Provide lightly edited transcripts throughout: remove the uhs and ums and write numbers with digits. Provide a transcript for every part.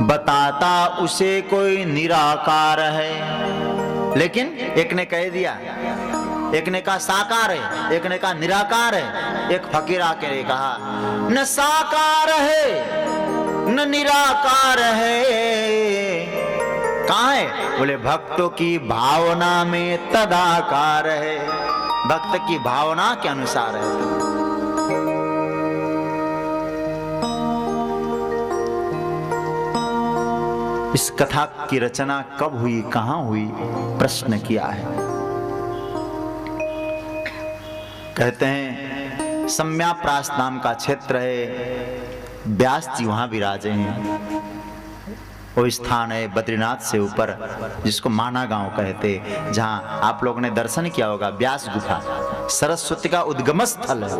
बताता उसे कोई निराकार है। लेकिन एक ने कह दिया, एक ने कहा साकार है, एक ने कहा निराकार है। एक फकीर आके कहा न साकार है न निराकार है, कहाँ है? बोले भक्तों की भावना में तदाकार है, भक्त की भावना के अनुसार है। इस कथा की रचना कब हुई, कहां हुई, प्रश्न किया है। कहते हैं सम्याप्रास नाम का क्षेत्र है, व्यास जी वहां विराजे हैं। वो स्थान है बद्रीनाथ से ऊपर, जिसको माना गांव कहते, जहां आप लोगों ने दर्शन किया होगा, व्यास गुफा सरस्वती का उद्गम स्थल है।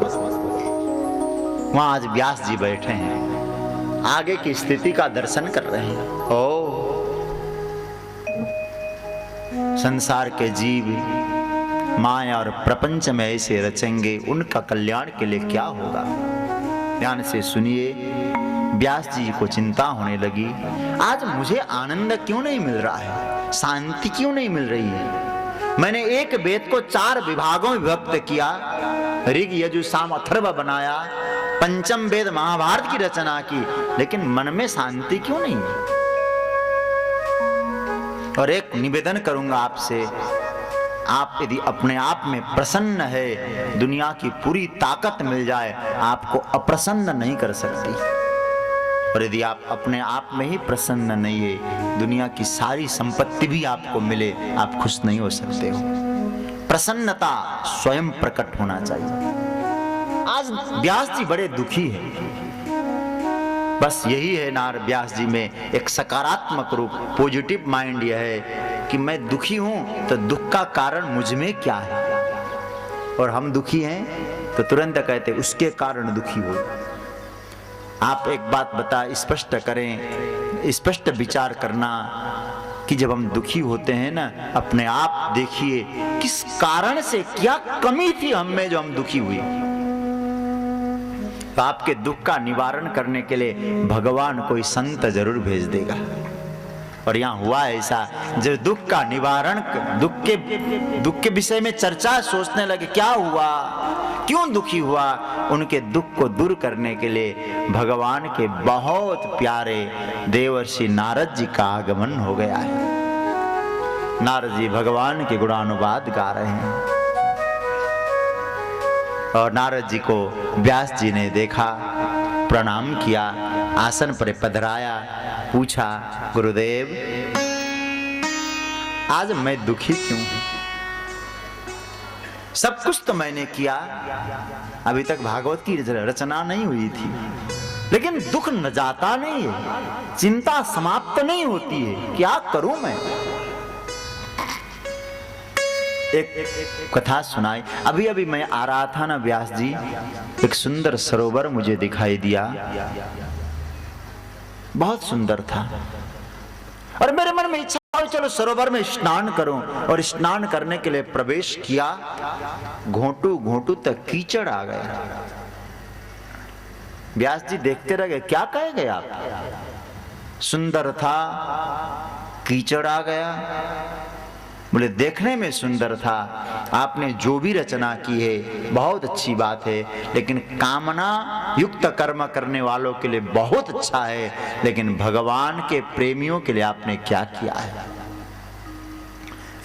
वहां आज व्यास जी बैठे हैं, आगे की स्थिति का दर्शन कर रहे हैं। ओ संसार के जीव माया और प्रपंच में ऐसे रचेंगे, उनका कल्याण के लिए क्या होगा। ध्यान से सुनिए। व्यास जी को चिंता होने लगी, आज मुझे आनंद क्यों नहीं मिल रहा है, शांति क्यों नहीं मिल रही है। मैंने एक वेद को 4 विभागों में विभक्त किया, ऋग यजु साम अथर्व बनाया, पंचम वेद महाभारत की रचना की, लेकिन मन में शांति क्यों नहीं है। और एक निवेदन करूंगा आपसे, आप यदि अपने आप में प्रसन्न है, दुनिया की पूरी ताकत मिल जाए, आपको अप्रसन्न नहीं कर सकती। और यदि आप अपने आप में ही प्रसन्न नहीं है, दुनिया की सारी संपत्ति भी आपको मिले, आप खुश नहीं हो सकते हो। प्रसन्नता स्वयं प्रकट होना चाहिए। आज व्यास जी बड़े दुखी हैं। बस यही है नार व्यास जी में एक सकारात्मक रूप, पॉजिटिव माइंड यह है कि मैं दुखी हूं तो दुख का कारण मुझ में क्या है। और हम दुखी हैं तो तुरंत कहते उसके कारण दुखी हो। आप एक बात बता स्पष्ट करें, स्पष्ट विचार करना कि जब हम दुखी होते हैं ना, अपने आप देखिए किस कारण से, क्या कमी थी हम में जो हम दुखी हुए। तो आपके दुख का निवारण करने के लिए भगवान कोई संत जरूर भेज देगा। और यहाँ हुआ ऐसा, जब दुख का निवारण, दुख के विषय में चर्चा सोचने लगे, क्या हुआ, क्यों दुखी हुआ, उनके दुख को दूर करने के लिए भगवान के बहुत प्यारे देवर्षि नारद जी का आगमन हो गया है। नारद जी भगवान के गुणानुवाद गा रहे हैं। और नारद जी को व्यास जी ने देखा, प्रणाम किया, आसन पर पधराया, पूछा गुरुदेव आज मैं दुखी क्यों हूं। सब कुछ तो मैंने किया, अभी तक भागवत की रचना नहीं हुई थी, लेकिन दुख न जाता नहीं है, चिंता समाप्त नहीं होती है, क्या करूं मैं। एक कथा सुनाई, अभी अभी मैं आ रहा था ना व्यास जी, एक सुंदर सरोवर मुझे दिखाई दिया, बहुत सुंदर था। और मेरे मन में इच्छा हुई चलो सरोवर में स्नान करूं। और स्नान करने के लिए प्रवेश किया, घोंटू घोंटू तक कीचड़ आ गया। व्यास जी देखते रह गए, क्या कह गए आप, सुंदर था कीचड़ आ गया। बोले देखने में सुंदर था, आपने जो भी रचना की है बहुत अच्छी बात है, लेकिन कामना युक्त कर्म करने वालों के लिए बहुत अच्छा है, लेकिन भगवान के प्रेमियों के लिए आपने क्या किया है।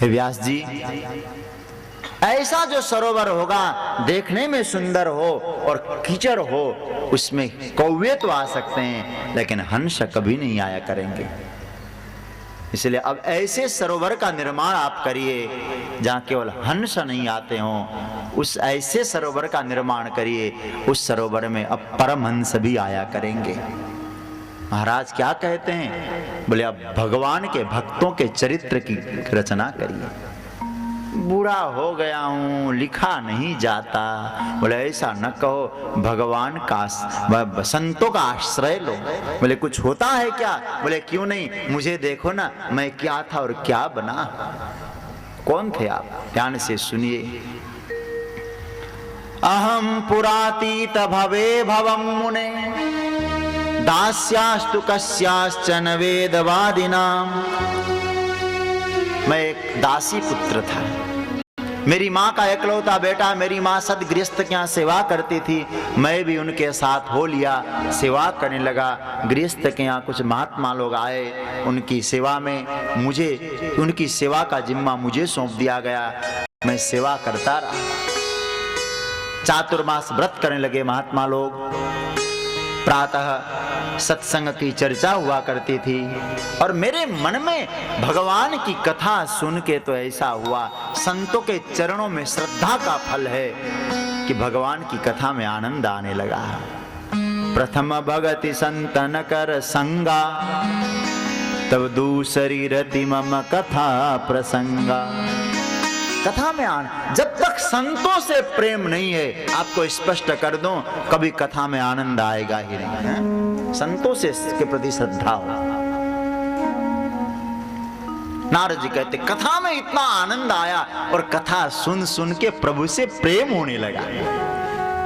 हे व्यास जी, ऐसा जो सरोवर होगा देखने में सुंदर हो और कीचड़ हो, उसमें कौवे तो आ सकते हैं, लेकिन हंस कभी नहीं आया करेंगे। इसलिए अब ऐसे सरोवर का निर्माण आप करिए जहाँ केवल हंस नहीं आते हों, उस ऐसे सरोवर का निर्माण करिए, उस सरोवर में अब परमहंस भी आया करेंगे। महाराज क्या कहते हैं, बोले अब भगवान के भक्तों के चरित्र की रचना करिए। बुरा हो गया हूं, लिखा नहीं जाता। बोले ऐसा न कहो, भगवान का संतों का आश्रय लो। बोले कुछ होता है क्या, बोले क्यों नहीं, मुझे देखो ना मैं क्या था और क्या बना। कौन थे आप, ध्यान से सुनिए। अहम पुरातीत भवे भवम मुने दास्यास्तु कस्याश्चन वेदवादिनाम। मैं एक दासी पुत्र था, मेरी माँ का एकलौता बेटा, मेरी माँ सद गृहस्थ के यहाँ सेवा करती थी, मैं भी उनके साथ हो लिया, सेवा करने लगा। गृहस्थ के यहाँ कुछ महात्मा लोग आए, उनकी सेवा में मुझे, उनकी सेवा का जिम्मा मुझे सौंप दिया गया। मैं सेवा करता रहा। चातुर्मास व्रत करने लगे महात्मा लोग। प्रातः सत्संग की चर्चा हुआ करती थी और मेरे मन में भगवान की कथा सुन के तो ऐसा हुआ, संतों के चरणों में श्रद्धा का फल है कि भगवान की कथा में आनंद आने लगा। प्रथम भगति संतन कर संगा, तब दूसरी रति मम कथा प्रसंगा। कथा में आना, जब तक संतों से प्रेम नहीं है, आपको स्पष्ट कर दूं, कभी कथा में आनंद आएगा ही नहीं है? संतों से के प्रति श्रद्धा हो। नारद जी कहते कथा में इतना आनंद आया और कथा सुन सुन के प्रभु से प्रेम होने लगा।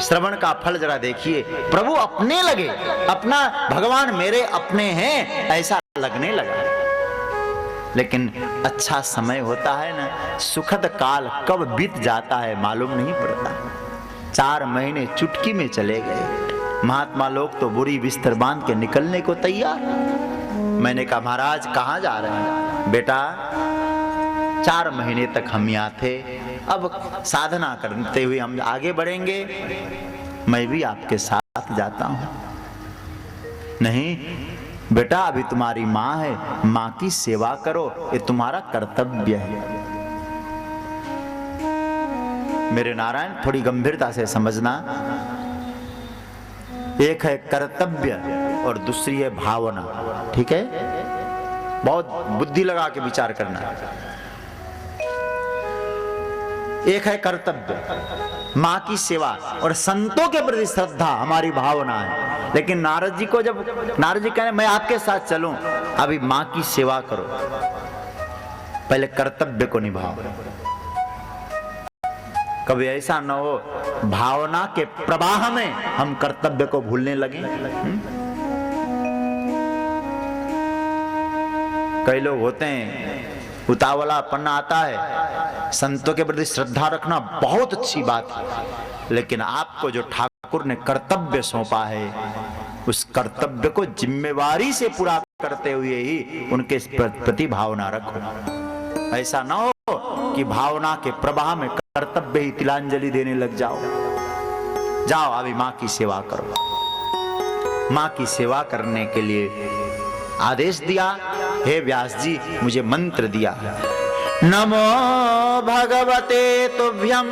श्रवण का फल जरा देखिए, प्रभु अपने लगे, अपना भगवान मेरे अपने हैं ऐसा लगने लगा। लेकिन अच्छा समय होता है ना, सुखद काल कब बीत जाता है मालूम नहीं पड़ता। 4 महीने चुटकी में चले गए। महात्मा लोग तो बुरी बिस्तर बांध के निकलने को तैयार। मैंने कहा महाराज कहाँ जा रहे हैं? बेटा 4 महीने तक हम यहाँ थे, अब साधना करते हुए हम आगे बढ़ेंगे, मैं भी आपके साथ जाता हूँ। नहीं बेटा, अभी तुम्हारी माँ है, माँ की सेवा करो, ये तुम्हारा कर्तव्य है। मेरे नारायण थोड़ी गंभीरता से समझना, एक है कर्तव्य और दूसरी है भावना, ठीक है? बहुत बुद्धि लगा के विचार करना। एक है कर्तव्य, माँ की सेवा और संतों के प्रति श्रद्धा हमारी भावना है। लेकिन नारद जी को जब नारद जी कह मैं आपके साथ चलूं, अभी माँ की सेवा करो, पहले कर्तव्य को निभाओ। कभी ऐसा न हो भावना के प्रवाह में हम कर्तव्य को भूलने लगे। कई लोग होते हैं, उतावला पन्ना आता है, संतों के प्रति श्रद्धा रखना बहुत अच्छी बात है, लेकिन आपको जो ठाकुर ने कर्तव्य सौंपा है, उस कर्तव्य को जिम्मेवारी से पूरा करते हुए ही उनके प्रति भावना रखो। ऐसा ना हो कि भावना के प्रवाह में कर्तव्य ही तिलांजलि देने लग जाओ। जाओ अभी माँ की सेवा करो। माँ की सेवा करने के लिए आदेश दिया। हे व्यास जी, मुझे मंत्र दिया, नमो भगवते तुभ्यं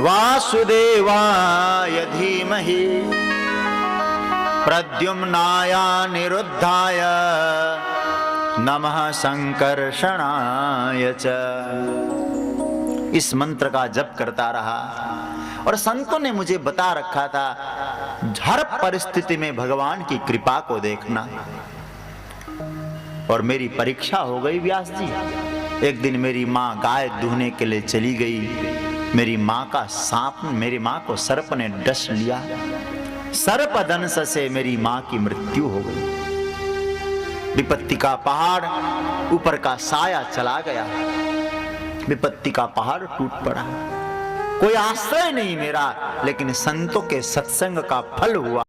वासुदेवाय धीमहि प्रद्युम्नाय निरुद्धाय नमः संकर्षणाय च। इस मंत्र का जप करता रहा और संतों ने मुझे बता रखा था हर परिस्थिति में भगवान की कृपा को देखना। और मेरी परीक्षा हो गई व्यास जी। एक दिन मेरी माँ गाय दूहने के लिए चली गई। मेरी माँ का सांप, मेरी माँ को सर्प ने डस लिया। सर्प दंश से मेरी माँ की मृत्यु हो गई। विपत्ति का पहाड़ ऊपर का साया चला गया। विपत्ति का पहाड़ टूट पड़ा। कोई आश्रय नहीं मेरा, लेकिन संतों के सत्संग का फल हुआ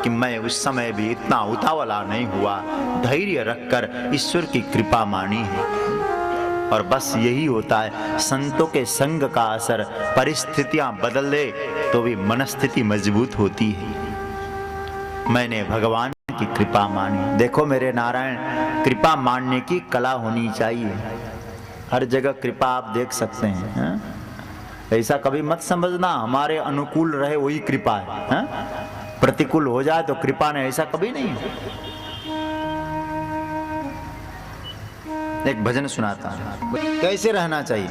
कि मैं उस समय भी इतना उतावला नहीं हुआ। धैर्य रखकर ईश्वर की कृपा मानी है। और बस यही होता है, संतों के संग का असर। परिस्थितियां बदल दे तो भी मनस्थिति मजबूत होती है। मैंने भगवान की कृपा मानी। देखो मेरे नारायण, कृपा मानने की कला होनी चाहिए। हर जगह कृपा आप देख सकते हैं, ऐसा कभी मत समझना हमारे अनुकूल रहे वही कृपा है, प्रतिकूल हो जाए तो कृपा नहीं, ऐसा कभी नहीं। एक भजन सुनाता हूं, कैसे रहना चाहिए।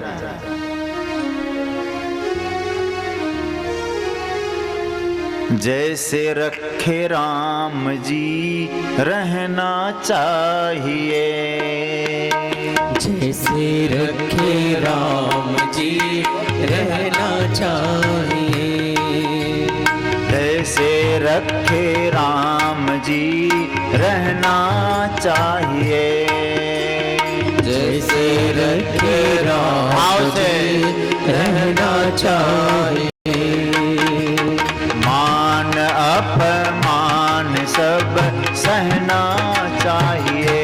जैसे रखे राम जी रहना चाहिए, जैसे रखे राम जी रहना चाहिए, जैसे रखे राम जी रहना चाहिए, जैसे रखे राम जी रहना चाहिए। मान अपमान सब सहना चाहिए,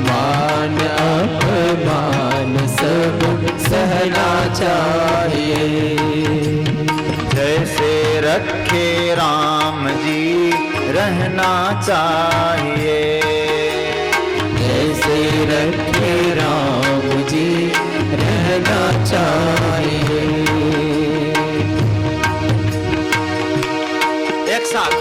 मान अपमान सब सहना चाहिए। जैसे रखे राम जी रहना चाहिए, जैसे रखे राम जी रहना चाहिए। एक साथ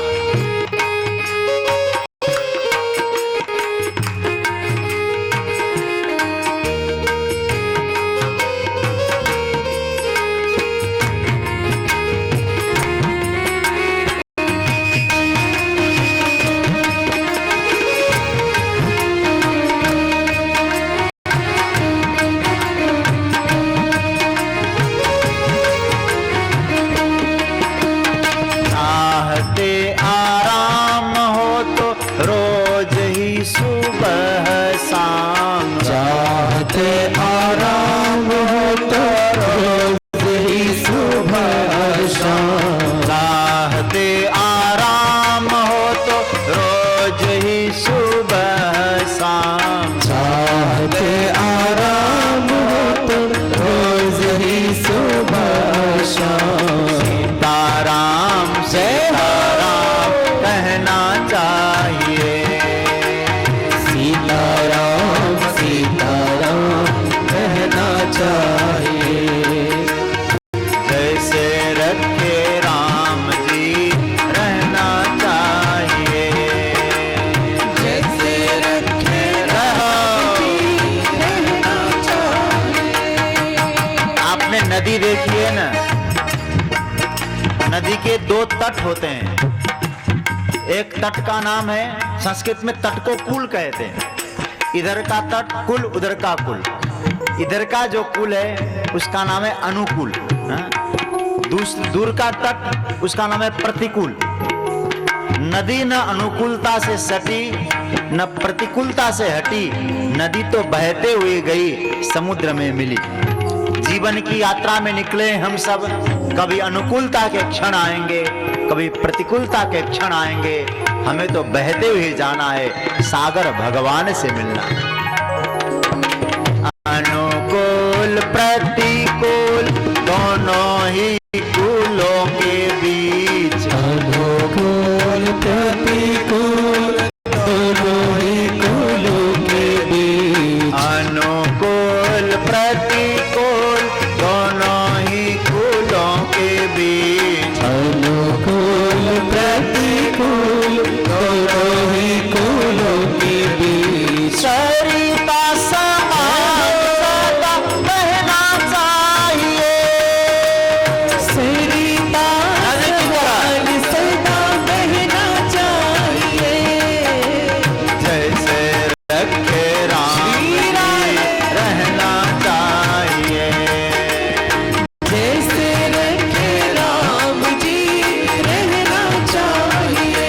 आराम हो तो रोज ही सुबह शाम, चाहते आराम हो तो रोज ही सुबह शाम, चाहते आराम हो तो रोज ही सुबह शाम, चाहते आराम हो तो रोज ही सुबह शाम। सीताराम सीताराम कहना चाहिए, सीताराम सीताराम कहना चाहिए। जैसे रखे राम जी रहना चाहिए, जैसे रखे राम जी रहना चाहिए। आपने नदी देखी है ना, नदी के दो तट होते हैं, एक तट का नाम है, संस्कृत में तट को कुल कहते हैं, इधर का तट कुल उधर का कुल, इधर का जो कुल है उसका नाम है अनुकूल, दूर का तट उसका नाम है प्रतिकूल। नदी न अनुकूलता से सटी न प्रतिकूलता से हटी, नदी तो बहते हुए गई समुद्र में मिली। जीवन की यात्रा में निकले हम सब, कभी अनुकूलता के क्षण आएंगे, कभी प्रतिकूलता के क्षण आएंगे, हमें तो बहते हुए जाना है, सागर भगवान से मिलना। अनुकूल प्रतिकूल दोनों ही कूलों के बीच, अनुकूल प्रतिकूल दोनों ही कूलों के बीच, अनुकूल प्रतिकूल दोनों ही कूलों के बीच, अनुकूल प्रतिकूल दोनों ही कूलों के बीच। सरिता समान सदा बहना चाहिए, सरिता समान सदा बहना चाहिए। जैसे रखे राम जी रहना चाहिए, जैसे रखे राम जी रहना चाहिए।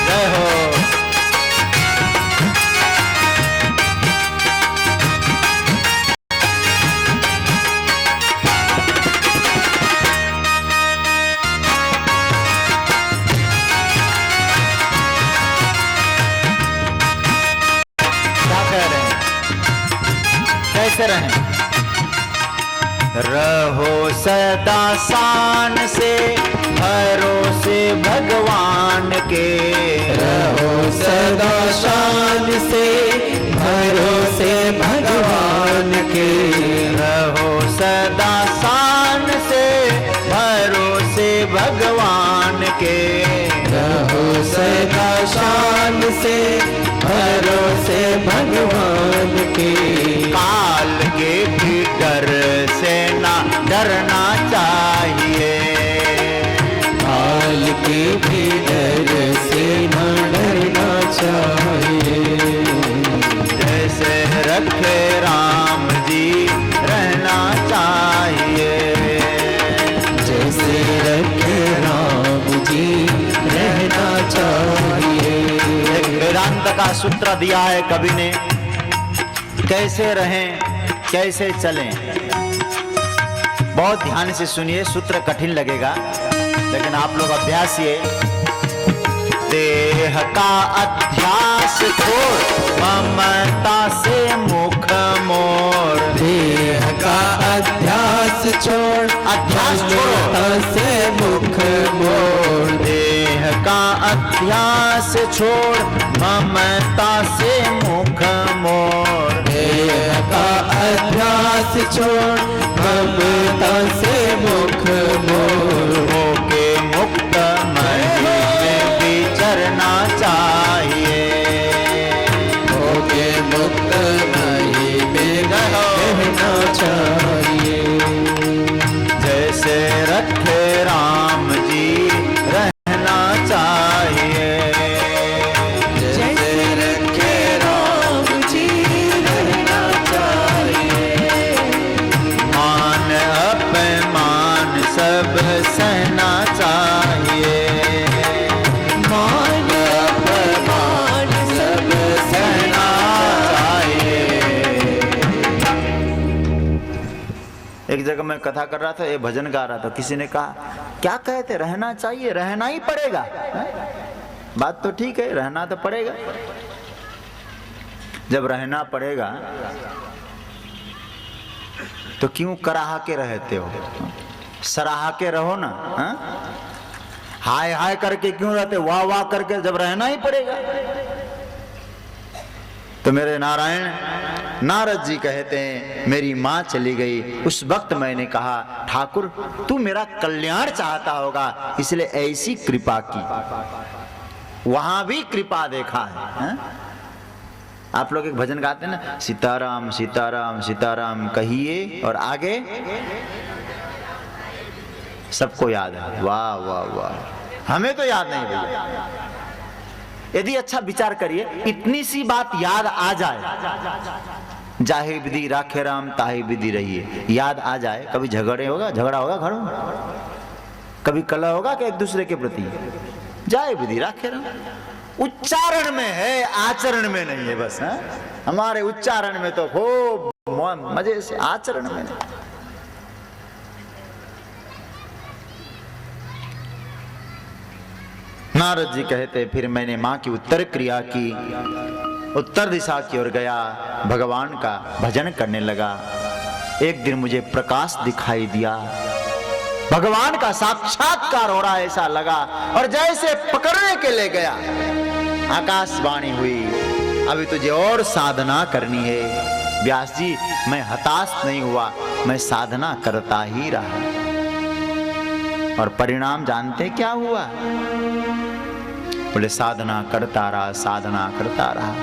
जय हो। क्या कह रहे हैं, कैसे रहें? रहो सदा शान से भरोसे भगवान के, रहो सदा शान से भरोसे भगवान के, रहो सदा शान से भरोसे भगवान के, रहो सदा शान से भरोसे भगवान के। काल के भी डर से ना का सूत्र दिया है कवि ने, कैसे रहें कैसे चलें। बहुत ध्यान से सुनिए, सूत्र कठिन लगेगा लेकिन आप लोग अभ्यास ये, देह का अध्यास छोड़ ममता से मुख मोड़। देह का अध्यास छोड़, अध्यास छोड़ो, ममता से मुख मोड़। देह का अध्यास छोड़ ममता से मुख मोड़। देह का अध्यास छोड़, ममता से मुख मोड़। होके मुक्त मही में विचरना चाहिए। होके मुक्त मही में रहना चाहिए। जैसे रखे राम जी रहना चाहिए। जैसे रखे राम जी रहना चाहिए। मान अपमान सब सहना चाहिए। मान अपमान सब सहना चाहिए। एक जगह मैं कथा कर रहा था, ये भजन गा रहा था, किसी ने कहा क्या कहते रहना चाहिए, रहना ही पड़ेगा। बात तो ठीक है, रहना तो पड़ेगा। जब रहना पड़ेगा तो क्यों कराहा के रहते हो, सराहा के रहो ना। हाय हाय करके क्यों रहते, वाह वाह करके, जब रहना ही पड़ेगा। तो मेरे नारायण नारद जी कहते हैं, मेरी माँ चली गई, उस वक्त मैंने कहा ठाकुर तू मेरा कल्याण चाहता होगा इसलिए ऐसी कृपा की। वहां भी कृपा देखा है। आप लोग एक भजन गाते हैं ना, सीताराम सीताराम सीताराम कहिए, और आगे सबको याद है। वाह वाह वाह, हमें तो याद नहीं भैया। यदि अच्छा विचार करिए, इतनी सी बात याद आ जाए, जाहे विधि राखे राम ताहे विधि रहिए, याद आ जाए, कभी झगड़ा होगा घर में, कभी कलह होगा कि एक दूसरे के प्रति, जाहे विधि राखे राम। उच्चारण में है, आचरण में नहीं है बस। हमारे उच्चारण में तो खूब मजे से, आचरण में नहीं। नारद जी कहते, फिर मैंने माँ की उत्तर क्रिया की, उत्तर दिशा की ओर गया, भगवान का भजन करने लगा। एक दिन मुझे प्रकाश दिखाई दिया, भगवान का साक्षात्कार हो रहा ऐसा लगा, और जैसे पकड़ने के लिए गया, आकाशवाणी हुई, अभी तुझे और साधना करनी है। व्यास जी मैं हताश नहीं हुआ, मैं साधना करता ही रहा, और परिणाम जानते क्या हुआ? बोले साधना करता रहा, साधना करता रहा,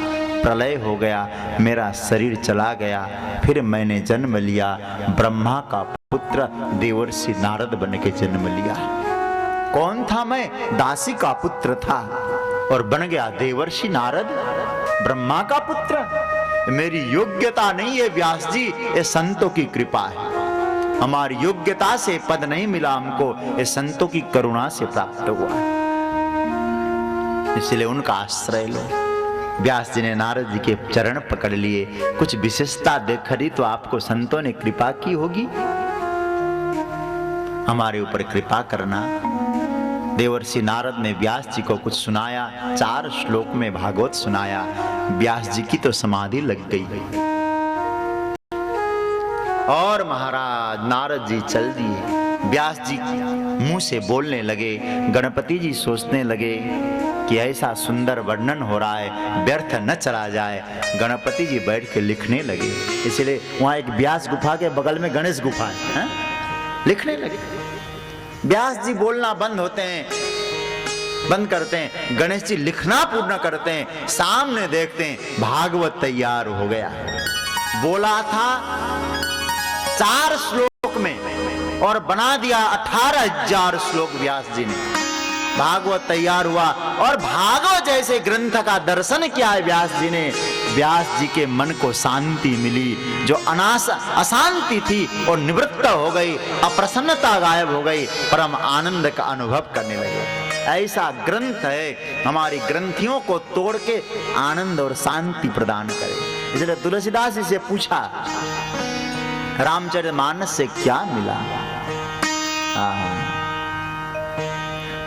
प्रलय हो गया, मेरा शरीर चला गया। फिर मैंने जन्म लिया, ब्रह्मा का पुत्र देवर्षि नारद बन के जन्म लिया। कौन था मैं? दासी का पुत्र था, और बन गया देवर्षि नारद, ब्रह्मा का पुत्र। मेरी योग्यता नहीं है व्यास जी, ये संतों की कृपा है। हमारी योग्यता से पद नहीं मिला हमको, ये संतों की करुणा से प्राप्त हुआ है, इसलिए उनका आश्रय लो। व्यास जी ने नारद जी के चरण पकड़ लिए, कुछ विशेषता देख रही तो आपको संतों ने कृपा की होगी, हमारे ऊपर कृपा करना। देवर्षि नारद ने व्यास जी को कुछ सुनाया, 4 श्लोक में भागवत सुनाया। व्यास जी की तो समाधि लग गई, और महाराज नारद जी चल दिए। व्यास जी मुंह से बोलने लगे, गणपति जी सोचने लगे कि ऐसा सुंदर वर्णन हो रहा है, व्यर्थ न चला जाए। गणपति जी बैठ के लिखने लगे, इसलिए वहां एक व्यास गुफा के बगल में गणेश गुफा है, लिखने लगे। व्यास जी बोलना बंद होते हैं, बंद करते हैं, गणेश जी लिखना पूर्ण करते हैं, सामने देखते हैं भागवत तैयार हो गया। बोला था 4 श्लोक में, और बना दिया 18,000 श्लोक व्यास जी ने। भागवत तैयार हुआ, और भागवत जैसे ग्रंथ का दर्शन किया है व्यास जी ने। व्यास जी के मन को शांति मिली, जो अशांति थी और निवृत्त हो गई, अप्रसन्नता गायब हो गई, परम आनंद का अनुभव करने लगे। ऐसा ग्रंथ है हमारी ग्रंथियों को तोड़ के आनंद और शांति प्रदान करे। इसलिए तुलसीदास जी से पूछा रामचरितमानस से क्या मिला?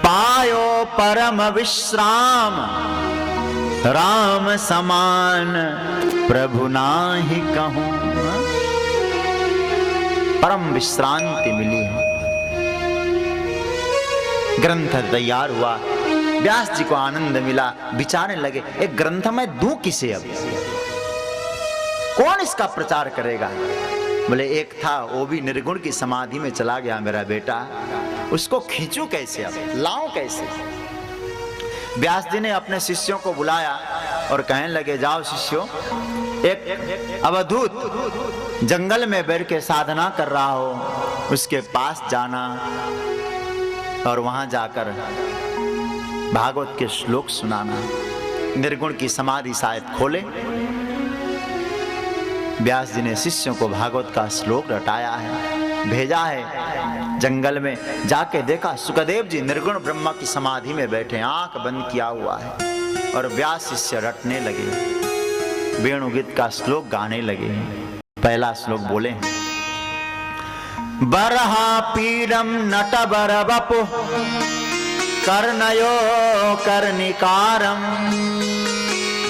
पायो परम विश्राम राम समान प्रभु नाहि कहूं। परम विश्रांति मिली है। ग्रंथ तैयार हुआ, व्यास जी को आनंद मिला, विचारने लगे एक ग्रंथ में दूं किसे? अब कौन इसका प्रचार करेगा? बोले एक था वो भी निर्गुण की समाधि में चला गया मेरा बेटा, उसको खींचूं कैसे, अब लाऊं कैसे? व्यास जी ने अपने शिष्यों को बुलाया और कहने लगे जाओ शिष्यों, एक अवधूत जंगल में बैठ के साधना कर रहा हो उसके पास जाना और वहां जाकर भागवत के श्लोक सुनाना। निर्गुण की समाधि शायद खोले। व्यास जी ने शिष्यों को भागवत का श्लोक रटाया है, भेजा है जंगल में। जाके देखा सुखदेव जी निर्गुण ब्रह्मा की समाधि में बैठे, आंख बंद किया हुआ है और व्यास शिष्य रटने लगे, वेणुगीत का श्लोक गाने लगे। पहला श्लोक बोले बरहा पीडम नटबर बपु कर्णयो कर्णिकारम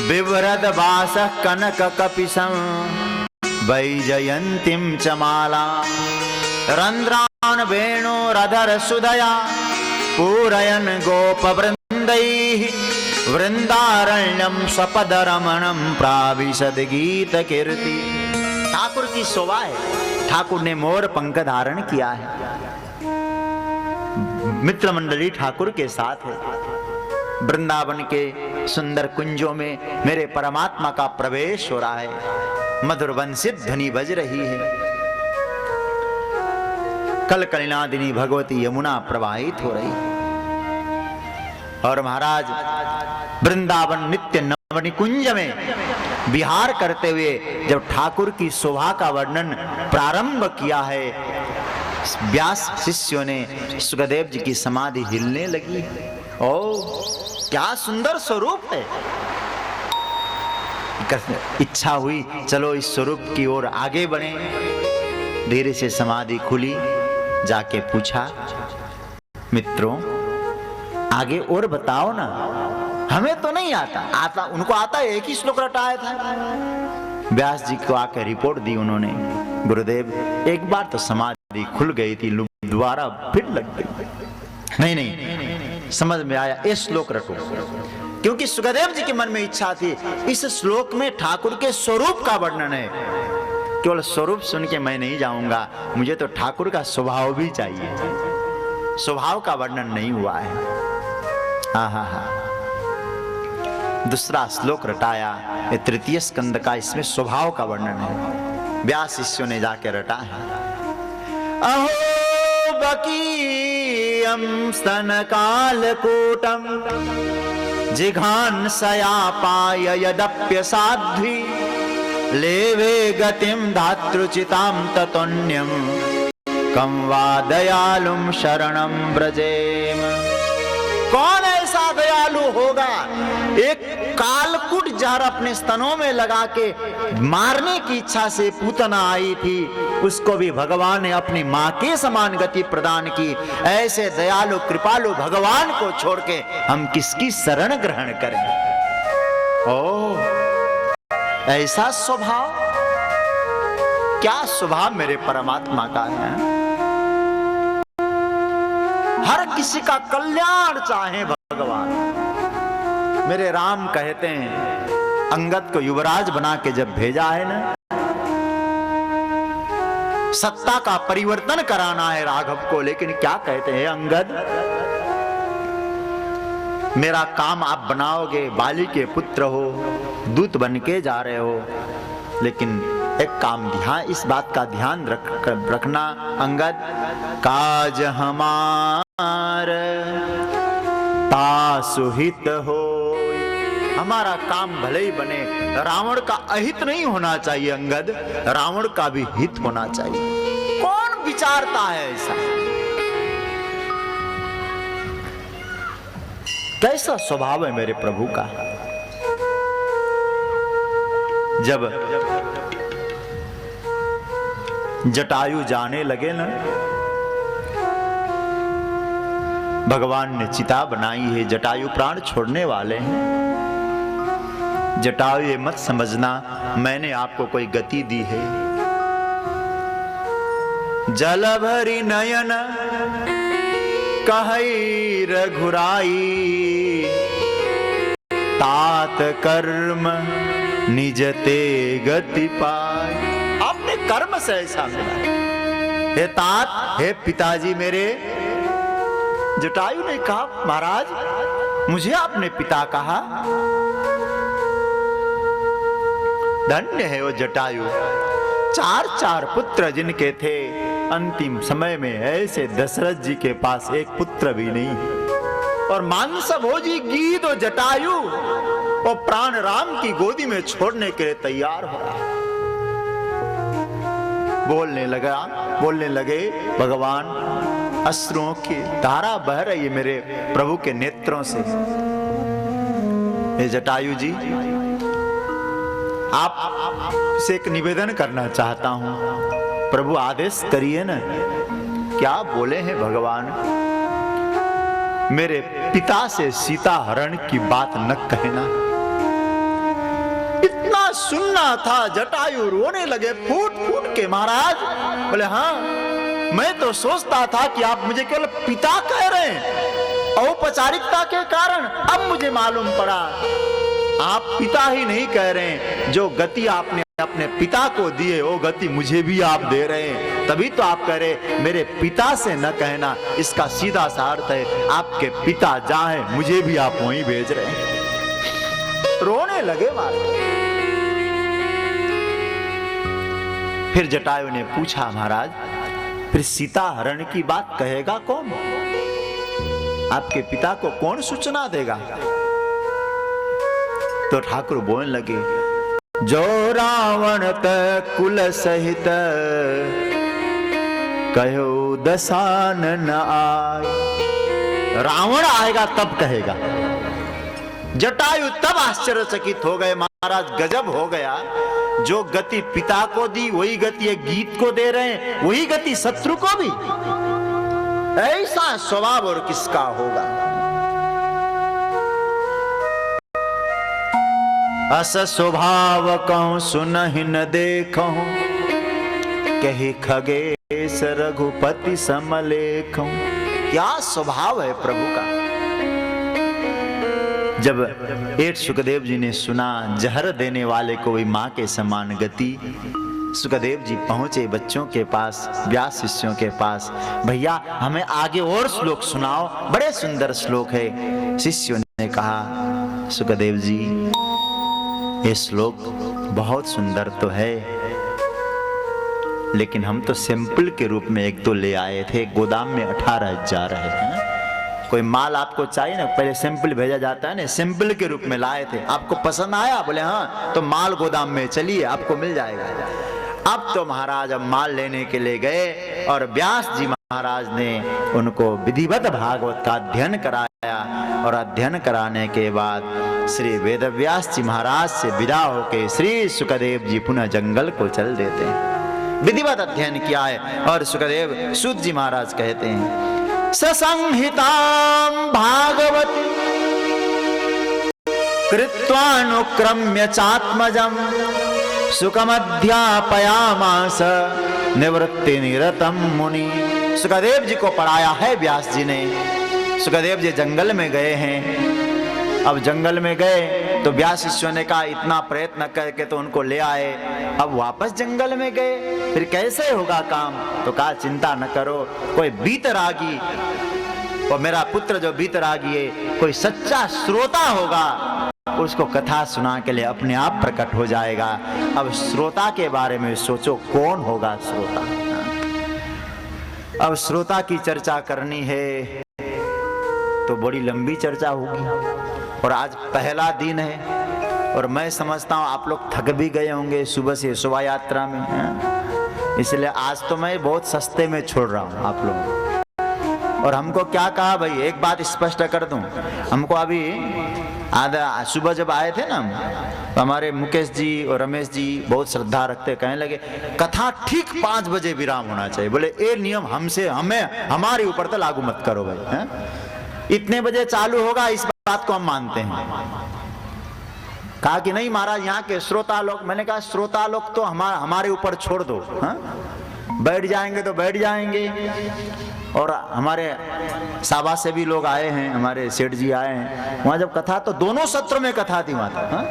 विवरद वास कनक कपिसं वैजयंतीं च माला रंध्रान वेणुरधर सुदया पूरयन गोप वृंदैः वृंदारण्यम स्वपद रमणम प्राविशद गीत कीर्ति। ठाकुर की शोभा है, ठाकुर ने मोर पंख धारण किया है, मित्र मंडली ठाकुर के साथ है। वृंदावन के सुंदर कुंजों में मेरे परमात्मा का प्रवेश हो रहा है, मधुर वंशित ध्वनि बज रही है, कलकलिनादिनी भगवती यमुना प्रवाहित हो रही है। और महाराज वृंदावन नित्य नवनिकुंज में विहार करते हुए जब ठाकुर की शोभा का वर्णन प्रारंभ किया है, व्यास शिष्यों ने सुखदेव जी की समाधि हिलने लगी। ओ क्या सुंदर स्वरूप है। इच्छा हुई चलो इस स्वरूप की ओर आगे बढ़े। धीरे से समाधि खुली, जाके पूछा मित्रों आगे और बताओ ना, हमें तो नहीं आता। उनको आता है, एक ही श्लोक रटाया था। व्यास जी को आकर रिपोर्ट दी उन्होंने, गुरुदेव एक बार तो समाधि खुल गई थी, दोबारा फिर लग गई। नहीं समझ में आया, ये श्लोक रटो। क्योंकि सुखदेव जी के मन में इच्छा थी, इस श्लोक में ठाकुर के स्वरूप का वर्णन है। केवल स्वरूप सुन के मैं नहीं जाऊंगा, मुझे तो ठाकुर का स्वभाव भी चाहिए। स्वभाव का वर्णन नहीं हुआ है। दूसरा श्लोक रटाया, ये तृतीय स्कंद का, इसमें स्वभाव का वर्णन है। व्यास शिष्यों ने जाके रटा है। अहो बकीयम स्तन कालकूटम जिघांसया पाय यदप्य साध्वी लेवे गतिम धातृचिताम ततोन्यम कम वा दयालुम शरणम ब्रजेम। कौन ऐसा दयालु होगा, एक कालकूट जहर अपने स्तनों में लगा के मारने की इच्छा से पूतना आई थी, उसको भी भगवान ने अपनी मां के समान गति प्रदान की। ऐसे दयालु कृपालु भगवान को छोड़ के हम किसकी शरण ग्रहण करें? ओ ऐसा स्वभाव, क्या स्वभाव मेरे परमात्मा का है। हर किसी का कल्याण चाहे भगवान। मेरे राम कहते हैं अंगद को युवराज बना के जब भेजा है ना, सत्ता का परिवर्तन कराना है राघव को, लेकिन क्या कहते हैं अंगद, मेरा काम आप बनाओगे, बाली के पुत्र हो, दूत बन के जा रहे हो, लेकिन एक काम ध्यान, इस बात का ध्यान रखना अंगद, काज हमार तासुहित हो। हमारा काम भले ही बने, रावण का अहित नहीं होना चाहिए अंगद, रावण का भी हित होना चाहिए। कौन विचारता है ऐसा? कैसा स्वभाव है मेरे प्रभु का। जब जटायु जाने लगे ना, भगवान ने चिता बनाई है, जटायु प्राण छोड़ने वाले हैं। जटायु ये मत समझना मैंने आपको कोई गति दी है। जल भरी नयन कहई रघुराई, तात कर्म निज ते गति पाई। आपने कर्म से ऐसा मिला। हे तात, हे पिताजी मेरे। जटायु ने कहा महाराज मुझे आपने पिता कहा। धन्य है वो जटायु। चार पुत्र जिनके थे, अंतिम समय में ऐसे दशरथ जी के पास एक पुत्र भी नहीं। और मानस भोजी गीत और जटायु और प्राण राम की गोदी में छोड़ने के लिए तैयार हो रहा। बोलने लगे भगवान, अश्रुओं की धारा बह रही है मेरे प्रभु के नेत्रों से। हे जटायु जी, आप से एक निवेदन करना चाहता हूं। प्रभु आदेश करिए ना। क्या बोले हैं भगवान? मेरे पिता से सीता हरण की बात न कहना। इतना सुनना था। जटायु रोने लगे फूट फूट के। महाराज बोले हाँ, मैं तो सोचता था कि आप मुझे केवल पिता कह रहे हैं। औपचारिकता के कारण अब मुझे मालूम पड़ा आप पिता ही नहीं कह रहे हैं। जो गति आपने अपने पिता को दी है वो गति मुझे भी आप दे रहे हैं। तभी तो आप कह रहे मेरे पिता से न कहना। इसका सीधा सा अर्थ है आपके पिता जहां है मुझे भी आप वहीं भेज रहे हैं। रोने लगे महाराज। फिर जटायु ने पूछा महाराज फिर सीता हरण की बात कहेगा कौन? आपके पिता को कौन सूचना देगा? तो ठाकुर बोलने लगे, जो रावण त कुल सहित कहो दसानन आए। रावण आएगा तब कहेगा। जटायु तब आश्चर्यचकित हो गए। महाराज गजब हो गया। जो गति पिता को दी वही गति एक गीत को दे रहे हैं, वही गति शत्रु को भी। ऐसा स्वभाव और किसका होगा? अस स्वभाव कहूं सुनहि न देखूं, कही खगेश रघुपति समलेखूं। क्या स्वभाव है प्रभु का। जब एक सुखदेव जी ने सुना जहर देने वाले को भी मां के समान गति, सुखदेव जी पहुंचे बच्चों के पास, व्यास शिष्यों के पास। भैया हमें आगे और श्लोक सुनाओ, बड़े सुंदर श्लोक है। शिष्यों ने कहा सुखदेव जी ये श्लोक बहुत सुंदर तो है, लेकिन हम तो सैंपल के रूप में एक तो ले आए थे। गोदाम में 18,000 है। कोई माल आपको चाहिए ना, पहले सैंपल भेजा जाता है ना, सैंपल के रूप में लाए थे। आपको पसंद आया? बोले हाँ, तो माल गोदाम में चलिए आपको मिल जाएगा। अब तो महाराज अब माल लेने के लिए गए और व्यास जी महाराज ने उनको विधिवत भागवत का अध्ययन कराया। और अध्ययन कराने के बाद श्री वेदव्यास जी महाराज से विदा होकर श्री सुखदेव जी पुनः जंगल को चल देते हैं। विधिवत अध्ययन किया है। और सुखदेव सूत जी महाराज कहते हैं ससंहितां भागवती कृत्वानुक्रम्य चात्मजं सुखमध्यापयामास निवृत्ति निरतम मुनि। सुखदेव जी को पढ़ाया है व्यास जी ने। सुखदेव जी जंगल में गए हैं। अब जंगल में गए तो व्यास शिष्यों ने कहा इतना प्रयत्न करके तो उनको ले आए, अब वापस जंगल में गए फिर कैसे होगा काम? तो कहा चिंता न करो, कोई बीतरागी, और मेरा पुत्र जो बीतरागी है कोई सच्चा श्रोता होगा, उसको कथा सुना के लिए अपने आप प्रकट हो जाएगा। अब श्रोता के बारे में सोचो, कौन होगा श्रोता? अब श्रोता की चर्चा करनी है तो बड़ी लंबी चर्चा होगी। और आज पहला दिन है और मैं समझता हूँ आप लोग थक भी गए होंगे सुबह से शोभा यात्रा में, इसलिए आज तो मैं बहुत सस्ते में छोड़ रहा हूँ आप लोग। और हमको क्या कहा भाई, एक बात स्पष्ट कर दूं, हमको अभी आधा सुबह जब आए थे ना हम, तो हमारे मुकेश जी और रमेश जी बहुत श्रद्धा रखते, कहने लगे कथा ठीक 5 बजे विराम होना चाहिए। बोले ये नियम हमारे ऊपर तो लागू मत करो भाई, हैं? इतने बजे चालू होगा इस बात को हम मानते हैं। कहा कि नहीं महाराज, यहाँ के श्रोता लोग, मैंने कहा श्रोता लोग तो हमारे ऊपर छोड़ दो, हाँ? बैठ जाएंगे तो बैठ जाएंगे। और हमारे साबा से भी लोग आए हैं, हमारे सेठ जी आए हैं वहां जब कथा, तो दोनों सत्र में कथा थी वहां, हाँ?